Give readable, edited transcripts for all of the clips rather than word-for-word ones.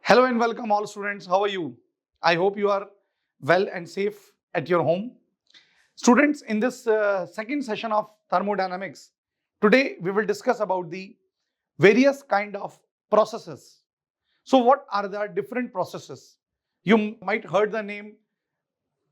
Hello and welcome all students. How are you? I hope you are well and safe at your home. Students, in this second session of thermodynamics, today we will discuss about the various kind of processes. So what are the different processes? You might heard the name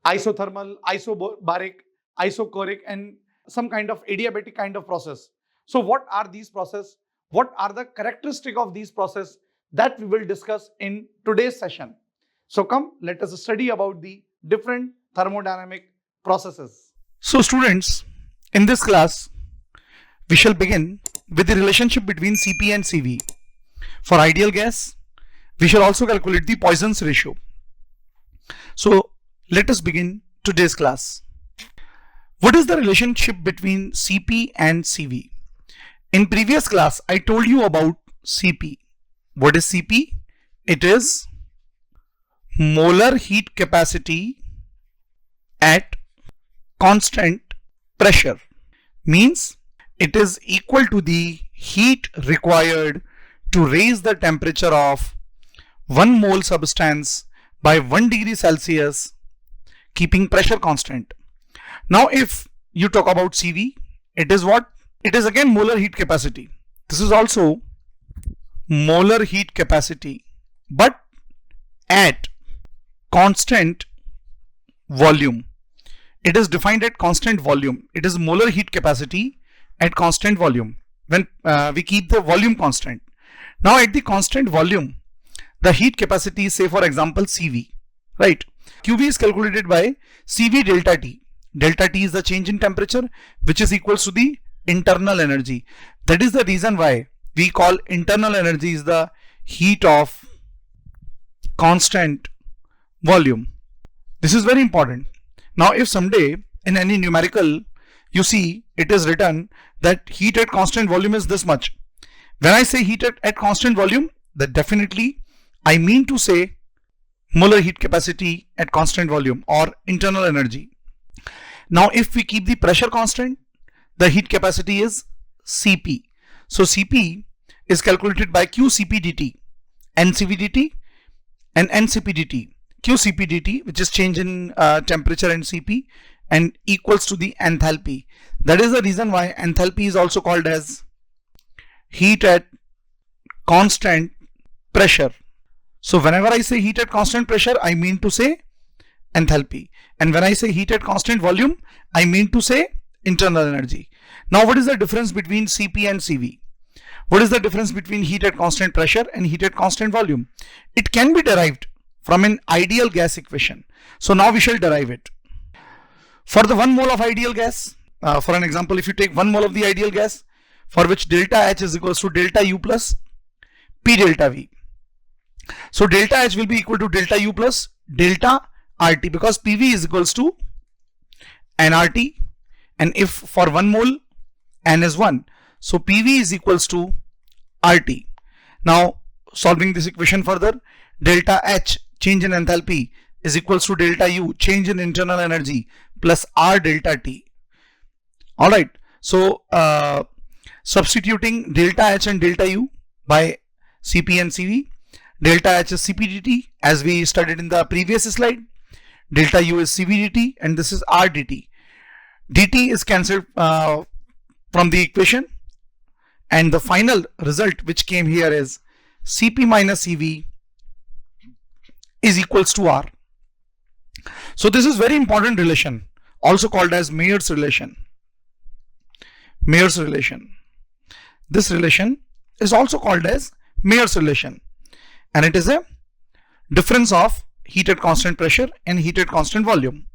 isothermal, isobaric, isochoric and some kind of adiabatic kind of process. So what are these processes? What are the characteristics of these processes? That we will discuss in today's session. So come, let us study about the different thermodynamic processes. So students, in this class, we shall begin with the relationship between Cp and Cv. For ideal gas, we shall also calculate the Poisson's ratio. So let us begin today's class. What is the relationship between Cp and Cv? In previous class, I told you about Cp. What is Cp? It is molar heat capacity at constant pressure. Means it is equal to the heat required to raise the temperature of 1 mole substance by 1 degree Celsius, keeping pressure constant. Now if you talk about Cv, it is what? It is again molar heat capacity. This is also molar heat capacity, but at constant volume. It is defined at constant volume. It is molar heat capacity at constant volume when we keep the volume constant. Now at the constant volume, the heat capacity is, say for example, Cv, right? Qv is calculated by Cv delta T. Delta T is the change in temperature, which is equals to the internal energy. That is the reason why we call internal energy is the heat of constant volume. This is very important. Now if someday in any numerical you see it is written that heat at constant volume is this much. When I say heat at constant volume, that definitely I mean to say molar heat capacity at constant volume or internal energy. Now if we keep the pressure constant, the heat capacity is Cp. So Cp is calculated by Qcp dt, Ncv dt and Ncp dt. Qcp dt, which is change in temperature and Cp, and equals to the enthalpy. That is the reason why enthalpy is also called as heat at constant pressure. So whenever I say heat at constant pressure, I mean to say enthalpy. And when I say heat at constant volume, I mean to say internal energy. Now what is the difference between Cp and Cv? What is the difference between heat at constant pressure and heat at constant volume? It can be derived from an ideal gas equation. So now we shall derive it. For the 1 mole of ideal gas, for an example, if you take 1 mole of the ideal gas, for which delta H is equals to delta U plus P delta V. So delta H will be equal to delta U plus delta RT, because PV is equals to nRT, and if for 1 mole N is 1, so PV is equals to RT. Now solving this equation further, delta H, change in enthalpy, is equals to delta U, change in internal energy, plus R delta T. Alright, so substituting delta H and delta U by Cp and Cv, delta H is Cp dt as we studied in the previous slide, delta U is Cv dt, and this is R dt. dt is cancelled from the equation, and the final result which came here is Cp minus Cv is equals to R. So this is very important relation, also called as Mayor's relation. Mayor's relation. This relation is also called as Mayor's relation, and it is a difference of heat at constant pressure and heat at constant volume.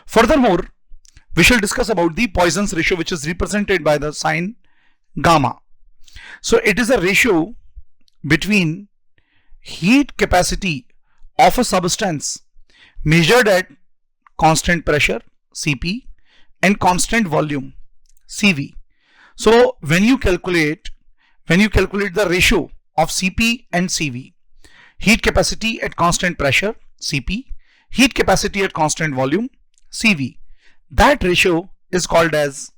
Furthermore, we shall discuss about the Poisson's ratio, which is represented by the sign gamma. So it is a ratio between heat capacity of a substance measured at constant pressure Cp and constant volume Cv. So when you calculate the ratio of Cp and Cv, heat capacity at constant pressure Cp, heat capacity at constant volume Cv, that ratio is called as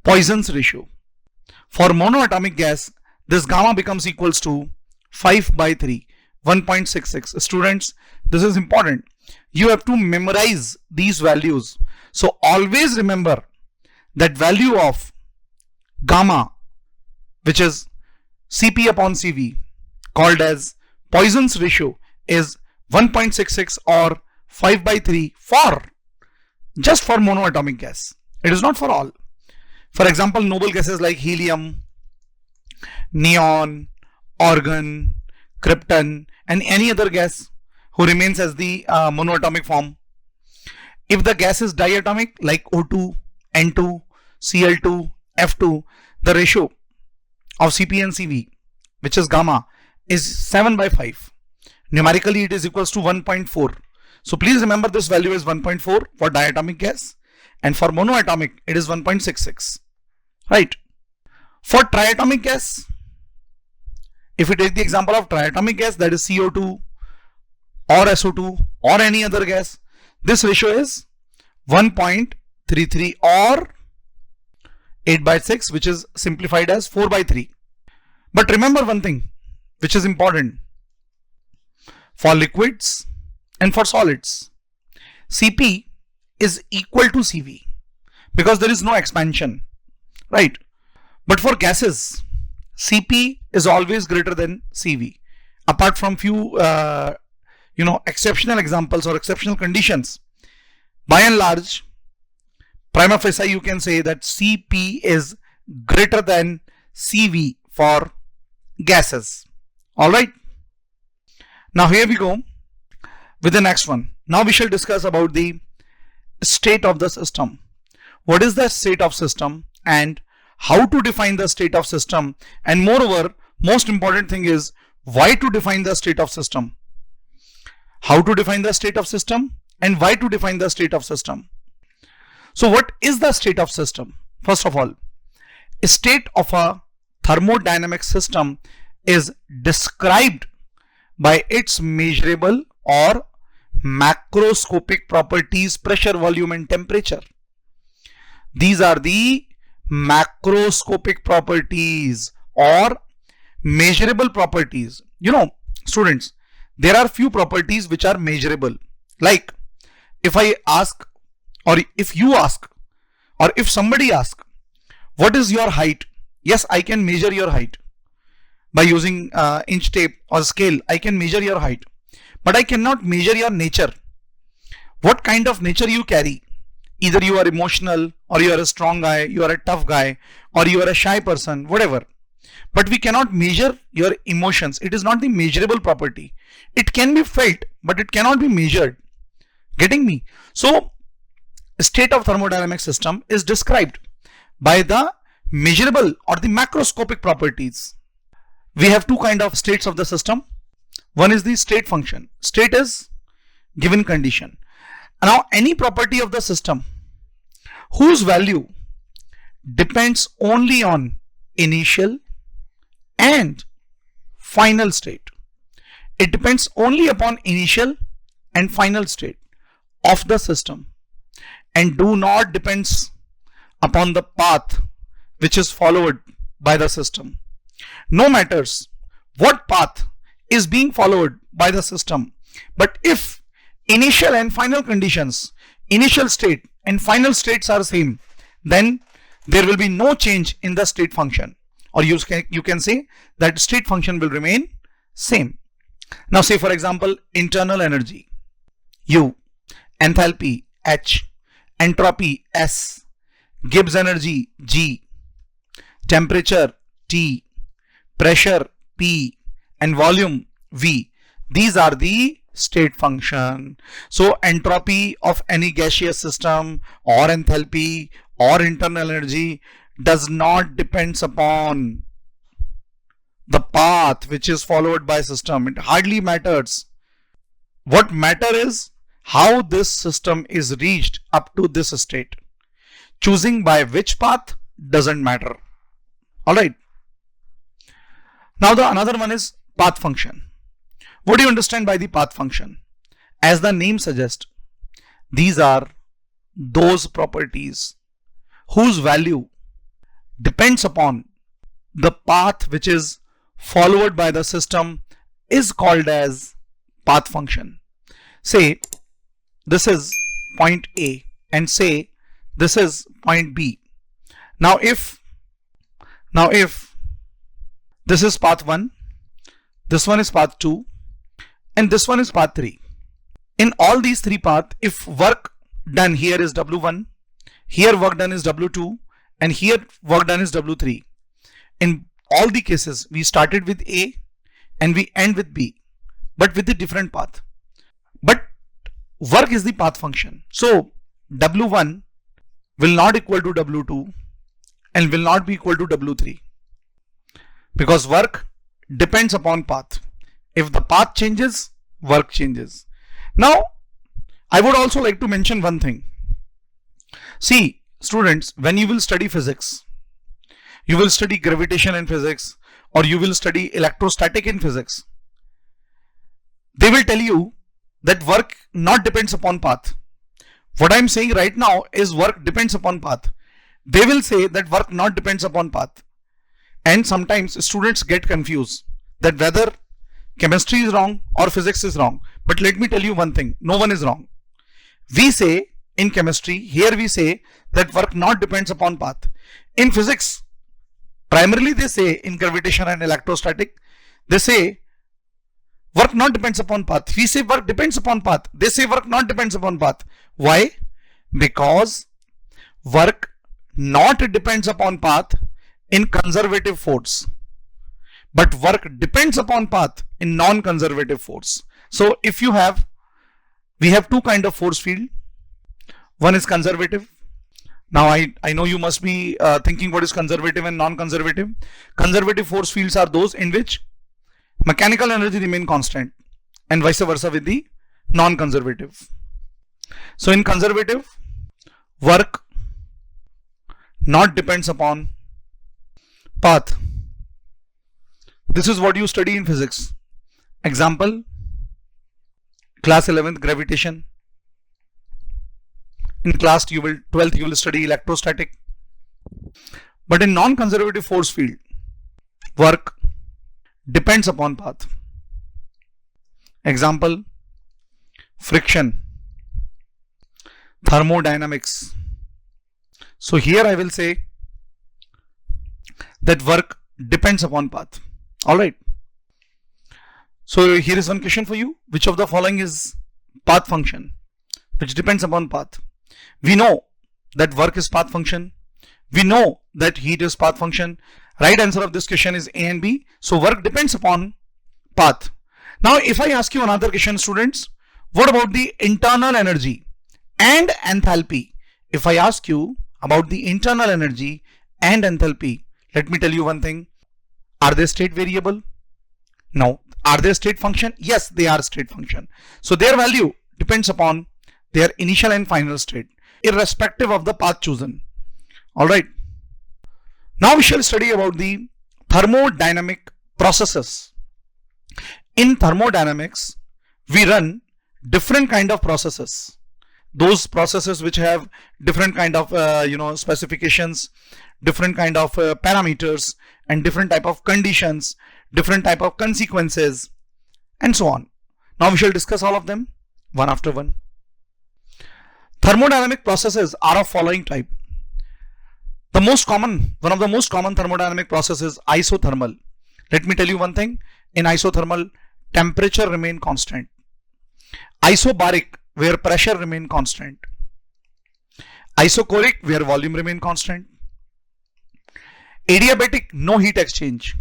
Poisson's ratio. For monoatomic gas, this gamma becomes equals to 5/3, 1.66. Students, this is important. You have to memorize these values. So always remember that value of gamma, which is Cp upon Cv, called as Poisson's ratio, is 1.66 or 5/3 for just for monoatomic gas. It is not for all. For example, noble gases like helium, neon, argon, krypton, and any other gas who remains as the monoatomic form. If the gas is diatomic like O2, N2, Cl2, F2, the ratio of Cp and Cv, which is gamma, is 7/5. Numerically, it is equals to 1.4. So please remember this value is 1.4 for diatomic gas, and for monoatomic it is 1.66. Right? For triatomic gas, if we take the example of triatomic gas, that is CO2 or SO2 or any other gas, this ratio is 1.33 or 8/6, which is simplified as 4/3. But remember one thing which is important for liquids and for solids. Cp is equal to Cv because there is no expansion, right? But for gases, Cp is always greater than Cv, apart from few exceptional examples or exceptional conditions. By and large, prima facie you can say that Cp is greater than Cv for gases. All right. Now here we go with the next one. Now we shall discuss about the state of the system. What is the state of system and how to define the state of system, and moreover, most important thing is why to define the state of system. How to define the state of system and why to define the state of system. So what is the state of system? First of all, a state of a thermodynamic system is described by its measurable or macroscopic properties, pressure, volume, and temperature. These are the macroscopic properties or measurable properties. Students, there are few properties which are measurable. Like if I ask, or if you ask, or if somebody asks, what is your height? Yes, I can measure your height. By using inch tape or scale, I can measure your height. But I cannot measure your nature. What kind of nature you carry? Either you are emotional, or you are a strong guy, you are a tough guy, or you are a shy person, whatever. But we cannot measure your emotions. It is not the measurable property. It can be felt, but it cannot be measured. Getting me? So, state of thermodynamic system is described by the measurable or the macroscopic properties. We have two kinds of states of the system. One is the state function. State is given condition. Now, any property of the system whose value depends only on initial and final state. It depends only upon initial and final state of the system and do not depends upon the path which is followed by the system. No matters what path is being followed by the system, but if initial and final conditions, initial state and final states are same, then there will be no change in the state function, or you can say that state function will remain same. Now say for example, internal energy U, enthalpy H, entropy S, Gibbs energy G, temperature T, pressure P, and volume V. These are the state function. So entropy of any gaseous system or enthalpy or internal energy does not depend upon the path which is followed by system. It hardly matters. What matter is how this system is reached up to this state. Choosing by which path doesn't matter. Alright. Now the another one is path function. What do you understand by the path function? As the name suggests, these are those properties whose value depends upon the path which is followed by the system is called as path function. Say this is point A and say this is point B. Now if this is path 1, this one is path 2, and this one is path 3. In all these three paths, if work done here is W1, here work done is W2, and here work done is W3. In all the cases, we started with A and we end with B, but with a different path. But work is the path function. So W1 will not equal to W2 and will not be equal to W3, because work depends upon path. If the path changes, work changes. Now, I would also like to mention one thing. See, students, when you will study physics, you will study gravitation in physics, or you will study electrostatic in physics, they will tell you that work not depends upon path. What I am saying right now is work depends upon path. They will say that work not depends upon path. And sometimes students get confused that whether chemistry is wrong or physics is wrong. But let me tell you one thing, no one is wrong. We say in chemistry, here we say that work not depends upon path. In physics, primarily they say in gravitation and electrostatic, they say work not depends upon path. We say work depends upon path. They say work not depends upon path. Why? Because work not depends upon path in conservative force, but work depends upon path in non-conservative force. So if you have, we have two kind of force field. One is conservative. Now I know you must be thinking what is conservative and non-conservative. Conservative force fields are those in which mechanical energy remain constant, and vice versa with the non-conservative. So in conservative, work not depends upon path. This is what you study in physics. Example, class 11th gravitation. In class 12th you will study electrostatic. But in non-conservative force field, work depends upon path. Example, friction, thermodynamics. So here I will say that work depends upon path. Alright. So here is one question for you. Which of the following is path function which depends upon path? We know that work is path function. We know that heat is path function. Right answer of this question is A and B. So work depends upon path. Now if I ask you another question, students, what about the internal energy and enthalpy? If I ask you about the internal energy and enthalpy, let me tell you one thing. Are they state variable? No. Are they state function? Yes, they are state function. So their value depends upon their initial and final state, irrespective of the path chosen. Alright. Now we shall study about the thermodynamic processes. In thermodynamics, we run different kind of processes. Those processes which have different kind of specifications, different kind of parameters, and different type of conditions, different type of consequences, and so on. Now we shall discuss all of them one after one. Thermodynamic processes are of following type. One of the most common thermodynamic processes is isothermal. Let me tell you one thing. In isothermal, temperature remain constant. Isobaric, where pressure remain constant. Isochoric, where volume remain constant. Adiabatic, no heat exchange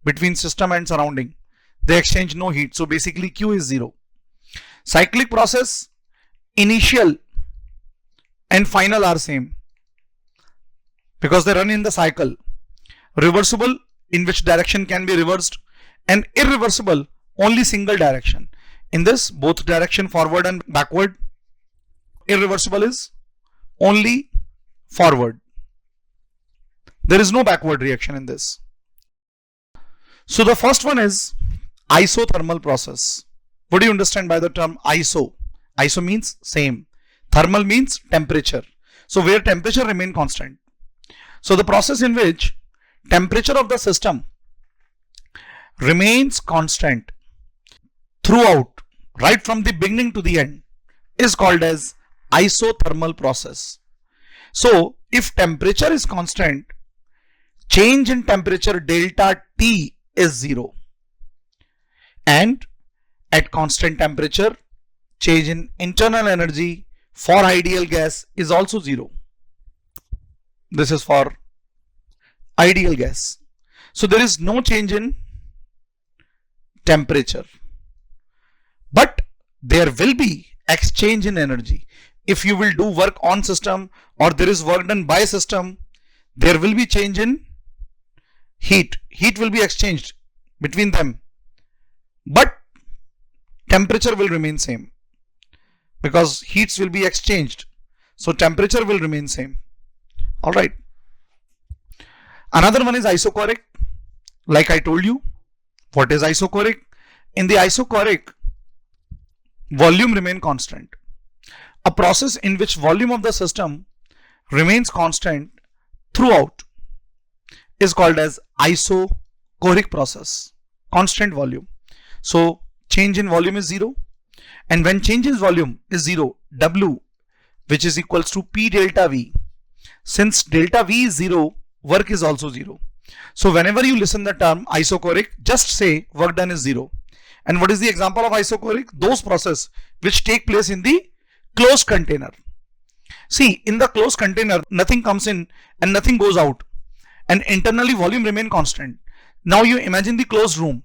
between system and surrounding. They exchange no heat. So basically Q is 0. Cyclic process, initial and final are same because they run in the cycle. Reversible, in which direction can be reversed, and irreversible, only single direction. In this, both direction forward and backward. Irreversible is only forward. There is no backward reaction in this. So the first one is isothermal process. What do you understand by the term iso? Iso means same. Thermal means temperature. So where temperature remain constant. So the process in which temperature of the system remains constant throughout, right from the beginning to the end, is called as isothermal process. So if temperature is constant, change in temperature delta T is 0, and at constant temperature, change in internal energy for ideal gas is also 0. This is for ideal gas. So there is no change in temperature, but there will be exchange in energy. If you will do work on system or there is work done by system, there will be change in heat. Heat will be exchanged between them, but temperature will remain same because heats will be exchanged. So temperature will remain same. All right. Another one is isochoric. Like I told you, what is isochoric? In the isochoric, volume remain constant. A process in which volume of the system remains constant throughout is called as isochoric process. Constant volume. So change in volume is 0, and when change in volume is 0, W, which is equals to P delta V. Since delta V is 0, work is also 0. So whenever you listen the term isochoric, just say work done is 0. And what is the example of isochoric? Those processes which take place in the closed container. See, in the closed container, nothing comes in and nothing goes out, and internally volume remain constant. Now you imagine the closed room.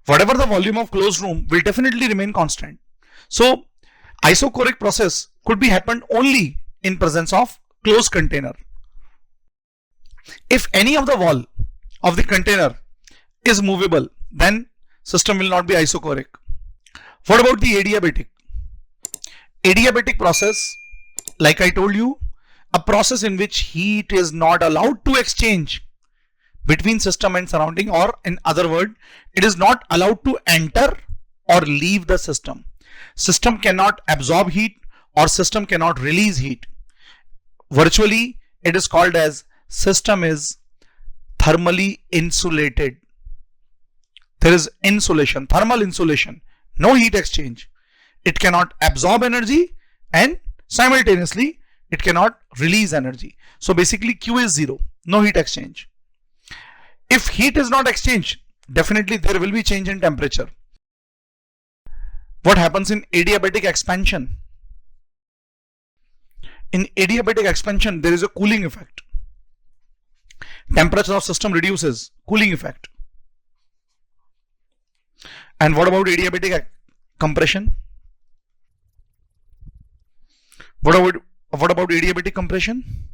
Whatever the volume of closed room will definitely remain constant. So isochoric process could be happened only in presence of closed container. If any of the wall of the container is movable, then system will not be isochoric. What about the adiabatic? Adiabatic process, like I told you, a process in which heat is not allowed to exchange between system and surrounding, or in other words, it is not allowed to enter or leave the system. System cannot absorb heat or system cannot release heat. Virtually, it is called as system is thermally insulated. There is insulation, thermal insulation, no heat exchange. It cannot absorb energy and simultaneously it cannot release energy. So basically Q is 0, no heat exchange. If heat is not exchanged, definitely there will be change in temperature. What happens in adiabatic expansion? In adiabatic expansion, there is a cooling effect. Temperature of system reduces, cooling effect. And what about adiabatic compression? What about adiabatic compression?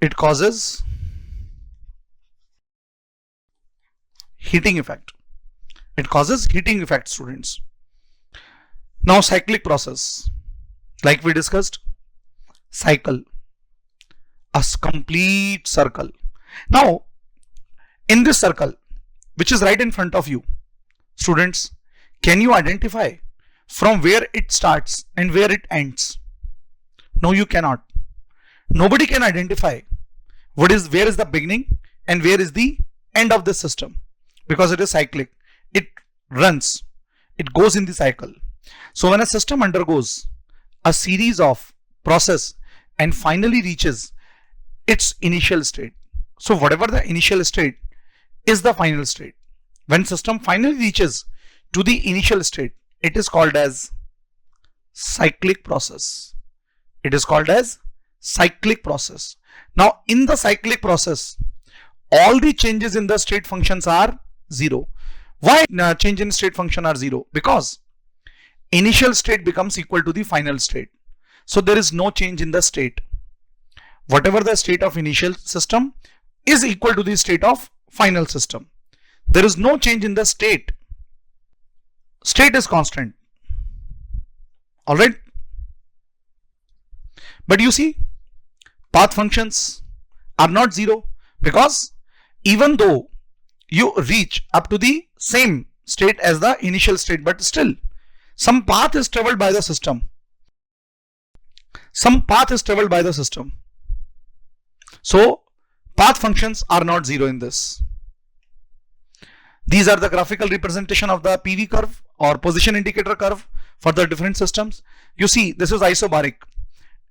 It causes heating effect. It causes heating effect, students. Now cyclic process, like we discussed, cycle, a complete circle. Now in this circle, which is right in front of you, students, can you identify from where it starts and where it ends? No, you cannot. Nobody can identify where is the beginning and where is the end of the system, because it is cyclic. It runs, it goes in the cycle. So when a system undergoes a series of process and finally reaches its initial state, so whatever the initial state is the final state. When system finally reaches to the initial state, it is called as cyclic process. It is called as cyclic process. Now in the cyclic process, all the changes in the state functions are 0. Why change in state function are 0? Because initial state becomes equal to the final state. So there is no change in the state. Whatever the state of initial system is equal to the state of final system. There is no change in the state. State is constant. Alright. But you see, path functions are not 0, because even though you reach up to the same state as the initial state, but still some path is traveled by the system. Some path is traveled by the system. So path functions are not 0 in this. These are the graphical representation of the PV curve or position indicator curve for the different systems. You see, this is isobaric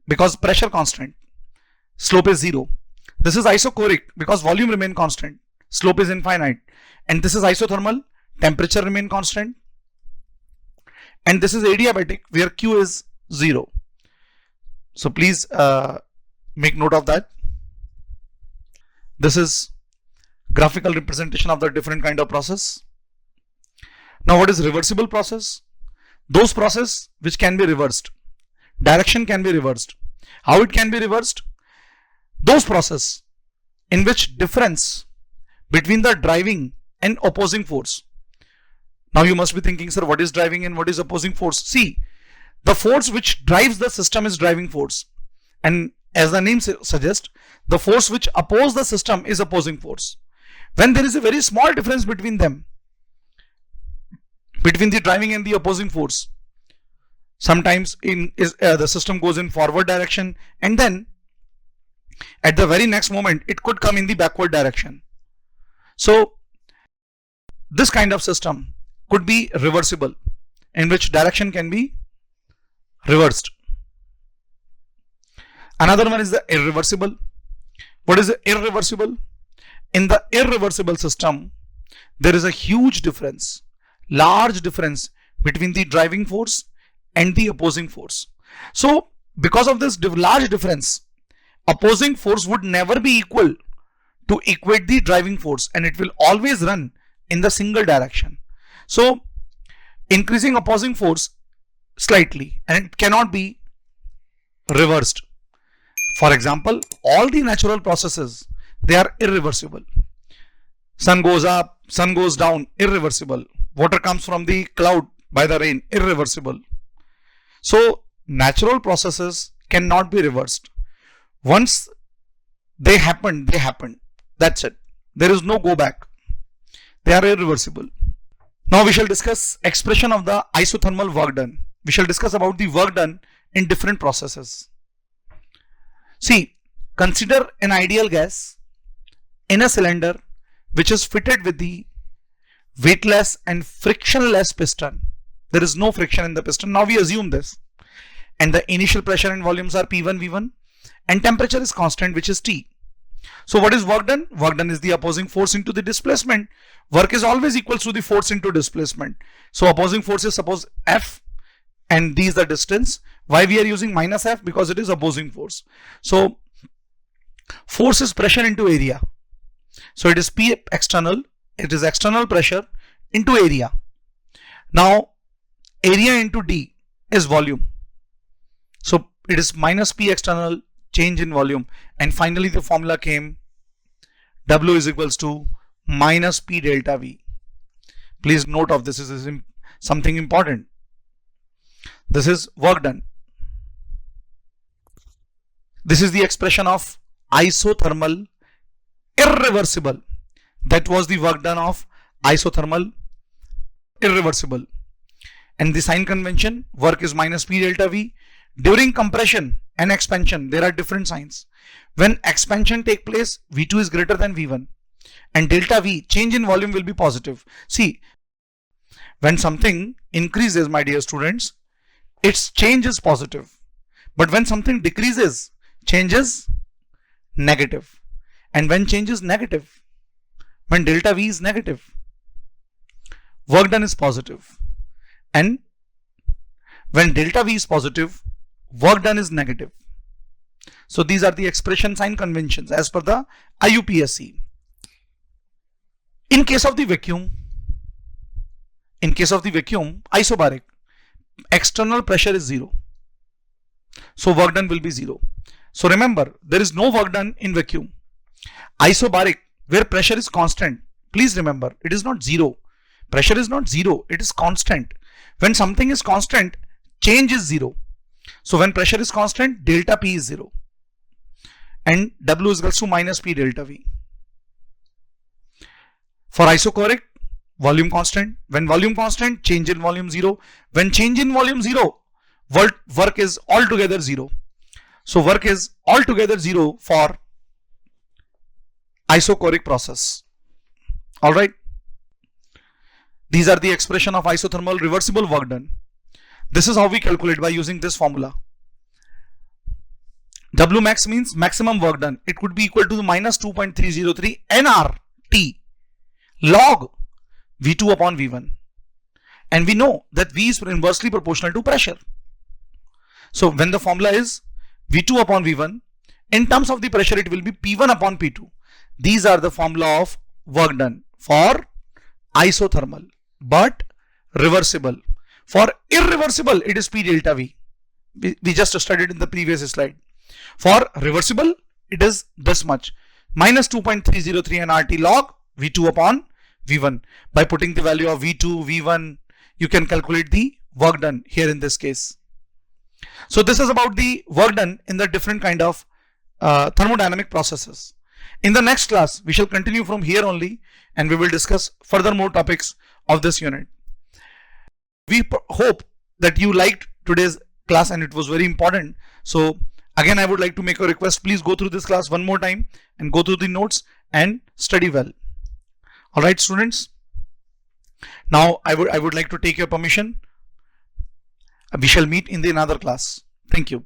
because pressure constant, slope is 0. This is isochoric because volume remain constant, slope is infinite. And this is isothermal, temperature remain constant. And this is adiabatic where Q is 0. So please make note of that. This is graphical representation of the different kind of process. Now what is reversible process? Those process which can be reversed. Direction can be reversed. How it can be reversed? Those process in which difference between the driving and opposing force. Now you must be thinking, sir, what is driving and what is opposing force? See, the force which drives the system is driving force. And as the name suggests, the force which opposes the system is opposing force. When there is a very small difference between them, between the driving and the opposing force, sometimes the system goes in forward direction, and then at the very next moment it could come in the backward direction. So this kind of system could be reversible, in which direction can be reversed. Another one is the irreversible. What is the irreversible? In the irreversible system, there is a huge difference, large difference between the driving force and the opposing force. So because of this large difference, opposing force would never be equal to equate the driving force, and it will always run in the single direction. So increasing opposing force slightly, and it cannot be reversed. For example, all the natural processes, they are irreversible. Sun goes up, sun goes down, irreversible. Water comes from the cloud by the rain, irreversible. So natural processes cannot be reversed. Once they happen, they happen. That's it. There is no go back. They are irreversible. Now we shall discuss expression of the isothermal work done. We shall discuss about the work done in different processes. See, consider an ideal gas in a cylinder which is fitted with the weightless and frictionless piston. There is no friction in the piston. Now we assume this. And the initial pressure and volumes are P1, V1, and temperature is constant, which is T. So what is work done? Work done is the opposing force into the displacement. Work is always equals to the force into displacement. So opposing force is suppose F, and D is the distance. Why we are using minus F? Because it is opposing force. So force is pressure into area. So it is P external. It is external pressure into area. Now area into D is volume. So it is minus P external, change in volume, and finally the formula came W is equals to minus P delta V. Please note of this is something important. This is work done. This is the expression of isothermal irreversible. That was the work done of isothermal irreversible. And the sign convention, work is minus P delta V. During compression and expansion, there are different signs. When expansion take place, V2 is greater than V1, and delta V, change in volume, will be positive. See, when something increases, my dear students, its change is positive. But when something decreases, change is negative. And when change is negative, when delta V is negative, work done is positive. And when delta V is positive, work done is negative. So these are the expression sign conventions as per the IUPAC. In case of the vacuum, isobaric, external pressure is 0. So work done will be 0. So remember, there is no work done in vacuum. Isobaric, where pressure is constant, please remember, it is not 0. Pressure is not 0, it is constant. When something is constant, change is 0. So when pressure is constant, delta P is 0. And W is equals to minus P delta V. For isochoric, volume constant. When volume constant, change in volume 0. When change in volume 0, work is altogether 0. So work is altogether 0 for isochoric process. Alright. These are the expression of isothermal reversible work done. This is how we calculate by using this formula. W max means maximum work done. It could be equal to minus 2.303 nRT log V2 upon V1. And we know that V is inversely proportional to pressure. So when the formula is V2 upon V1, in terms of the pressure, it will be P1 upon P2. These are the formula of work done for isothermal, but reversible. For irreversible, it is P delta V. We just studied in the previous slide. For reversible, it is this much, minus 2.303 nRT log V2 upon V1. By putting the value of V2, V1, you can calculate the work done here in this case. So this is about the work done in the different kind of thermodynamic processes. In the next class, we shall continue from here only, and we will discuss further more topics of this unit. We hope that you liked today's class and it was very important. So again, I would like to make a request. Please go through this class one more time and go through the notes and study well. All right, students. Now I would like to take your permission. We shall meet in the another class. Thank you.